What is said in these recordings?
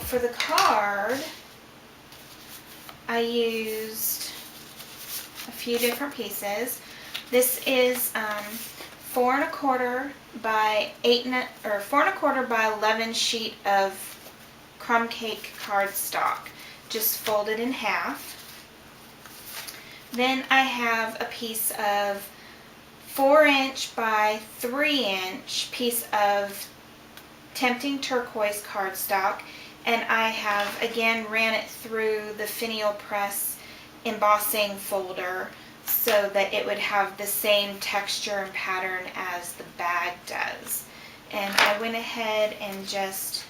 for the card, I used a few different pieces. This is 4 1/4 by 4 1/4 by 11 sheet of crumb cake cardstock, just folded in half. Then I have a piece of 4" by 3" piece of Tempting Turquoise cardstock, and I have again ran it through the finial press embossing folder so that it would have the same texture and pattern as the bag does. And I went ahead and just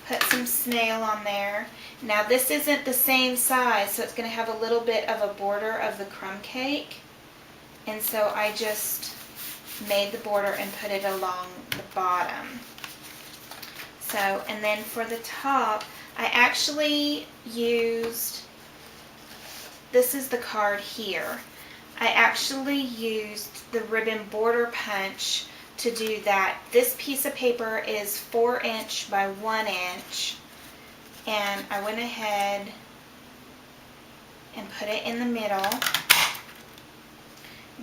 put some snail on there. Now this isn't the same size, so it's going to have a little bit of a border of the crumb cake, and so I just made the border and put it along the bottom. So, and then for the top, I actually used, this is the card here, I actually used the ribbon border punch to do that. This piece of paper is 4" by 1", and I went ahead and put it in the middle,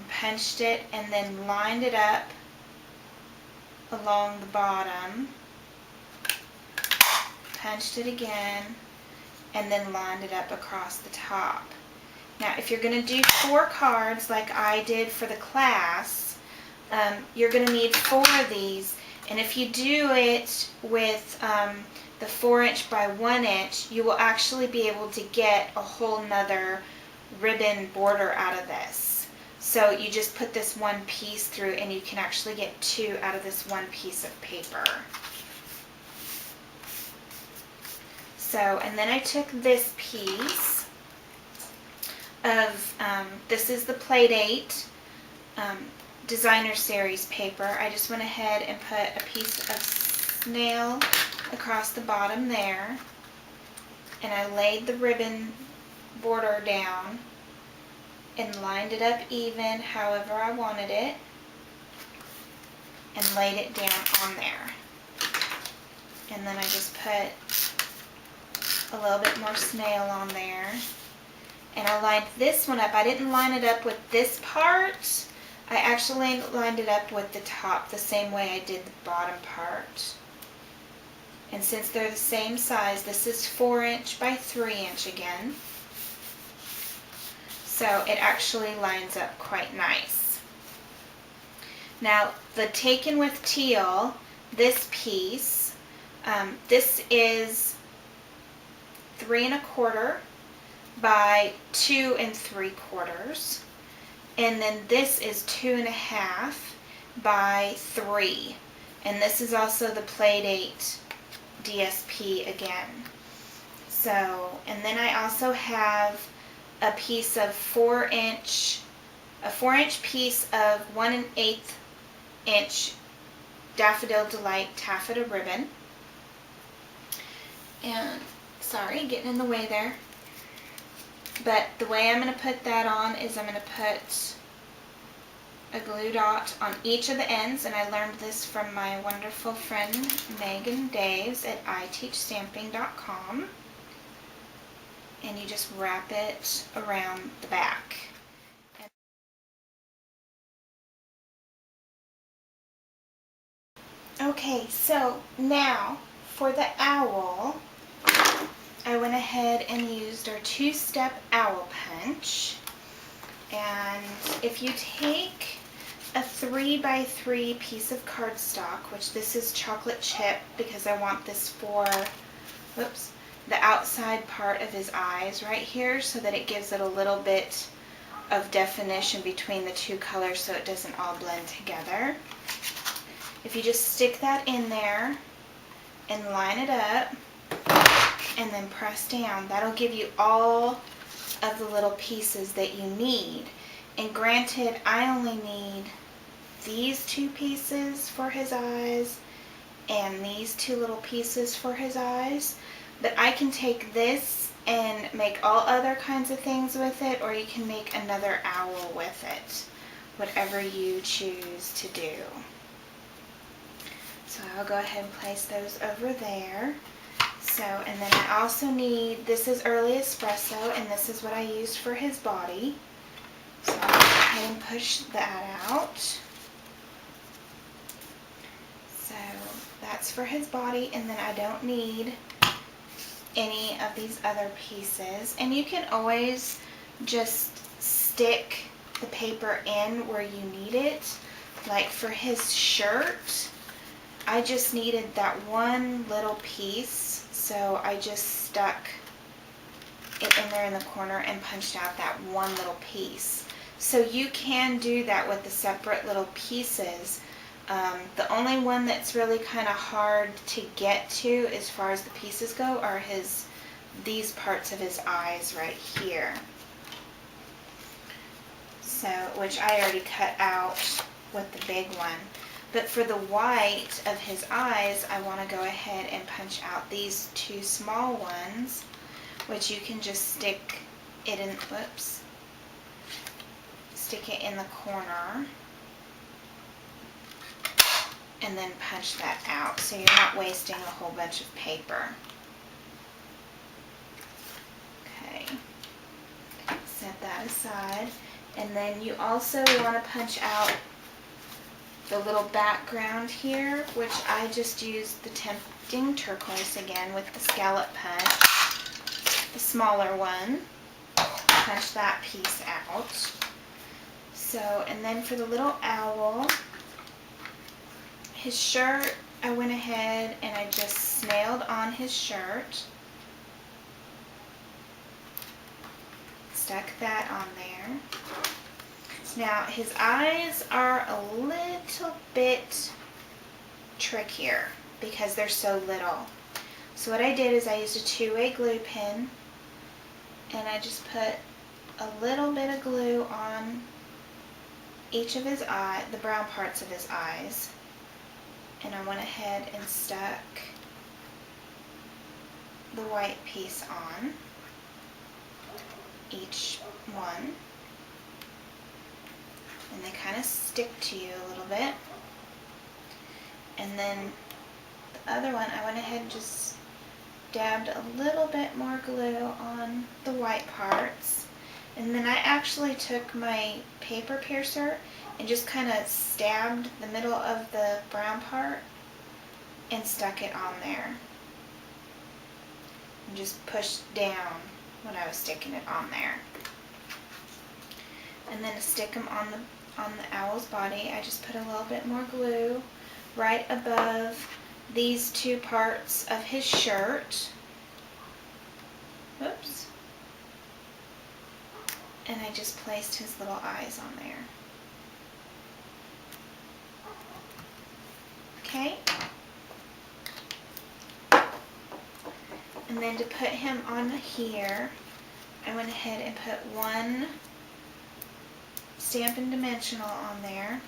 punched it, and then lined it up along the bottom, punched it again, and then lined it up across the top. Now if you're going to do 4 cards like I did for the class, you're going to need 4 of these, and if you do it with the 4" by 1", you will actually be able to get a whole nother ribbon border out of this. So you just put this one piece through and you can actually get 2 out of this one piece of paper. So, and then I took this piece of, this is the Play-Date Designer Series paper. I just went ahead and put a piece of snail across the bottom there, and I laid the ribbon border down and lined it up even however I wanted it, and laid it down on there. And then I just put a little bit more snail on there, and I lined this one up. I didn't line it up with this part, I actually lined it up with the top the same way I did the bottom part. And since they're the same size, this is 4" by 3" again, so it actually lines up quite nice. Now the Taken with Teal, this piece, this is 3 1/4 by 2 3/4, and then this is 2 1/2 by 3, and this is also the Play-Date DSP again. So, and then I also have a piece of 4" a 4" piece of 1/8" Daffodil Delight taffeta ribbon. And sorry, getting in the way there. But the way I'm going to put that on is I'm going to put a glue dot on each of the ends, and I learned this from my wonderful friend Megan Daves at iteachstamping.com. And you just wrap it around the back. Okay, so now for the owl, I went ahead and used our 2-step owl punch. And if you take a 3 by 3 piece of cardstock, which this is chocolate chip because I want this for, whoops, the outside part of his eyes right here, so that it gives it a little bit of definition between the 2 colors so it doesn't all blend together. If you just stick that in there and line it up and then press down, that'll give you all of the little pieces that you need. And granted, I only need these 2 pieces for his eyes and these 2 little pieces for his eyes, but I can take this and make all other kinds of things with it, or you can make another owl with it, whatever you choose to do. So I'll go ahead and place those over there. So, and then I also need, this is early espresso, and this is what I used for his body. So I'll go ahead and push that out. So that's for his body, and then I don't need any of these other pieces. And you can always just stick the paper in where you need it. Like for his shirt, I just needed that one little piece, so I just stuck it in there in the corner and punched out that one little piece. So you can do that with the separate little pieces. The only one that's really kind of hard to get to as far as the pieces go are these parts of his eyes right here. So, which I already cut out with the big one. But for the white of his eyes, I want to go ahead and punch out these two small ones, which you can just stick it in, stick it in the corner and then punch that out so you're not wasting a whole bunch of paper. Okay, set that aside. And then you also want to punch out the little background here, which I just used the Tempting Turquoise again with the scallop punch, the smaller one. Punch that piece out. So, and then for the little owl, his shirt, I went ahead and I just snailed on his shirt. Stuck that on there. Now his eyes are a little bit trickier because they're so little. So what I did is I used a 2-way glue pen and I just put a little bit of glue on each of his eye, the brown parts of his eyes. And I went ahead and stuck the white piece on each one. And they kind of stick to you a little bit. And then the other one, I went ahead and just dabbed a little bit more glue on the white parts. And then I actually took my paper piercer and just kind of stabbed the middle of the brown part and stuck it on there. And just pushed down when I was sticking it on there. And then to stick them on the owl's body, I just put a little bit more glue right above these two parts of his shirt. Whoops. And I just placed his little eyes on there. Okay. And then to put him on here, I went ahead and put one Stampin' Dimensional on there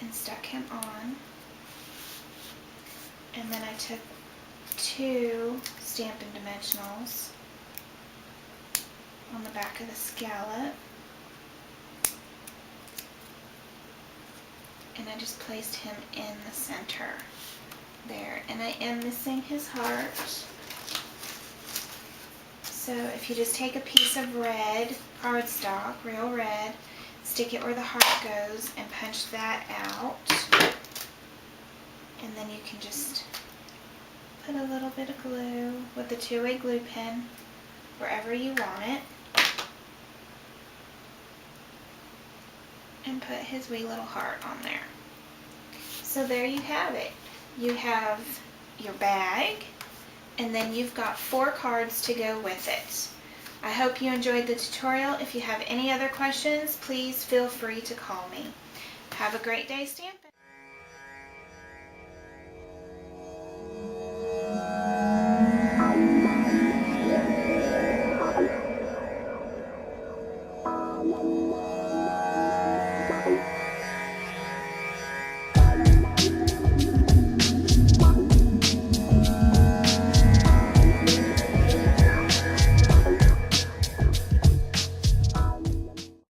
and stuck him on. And then I took 2 Stampin' Dimensionals on the back of the scallop and I just placed him in the center there. And I am missing his heart. So if you just take a piece of red cardstock, real red, stick it where the heart goes and punch that out. And then you can just put a little bit of glue with the 2-way glue pen wherever you want it. And put his wee little heart on there. So there you have it. You have your bag, and then you've got 4 cards to go with it. I hope you enjoyed the tutorial. If you have any other questions, please feel free to call me. Have a great day stamping.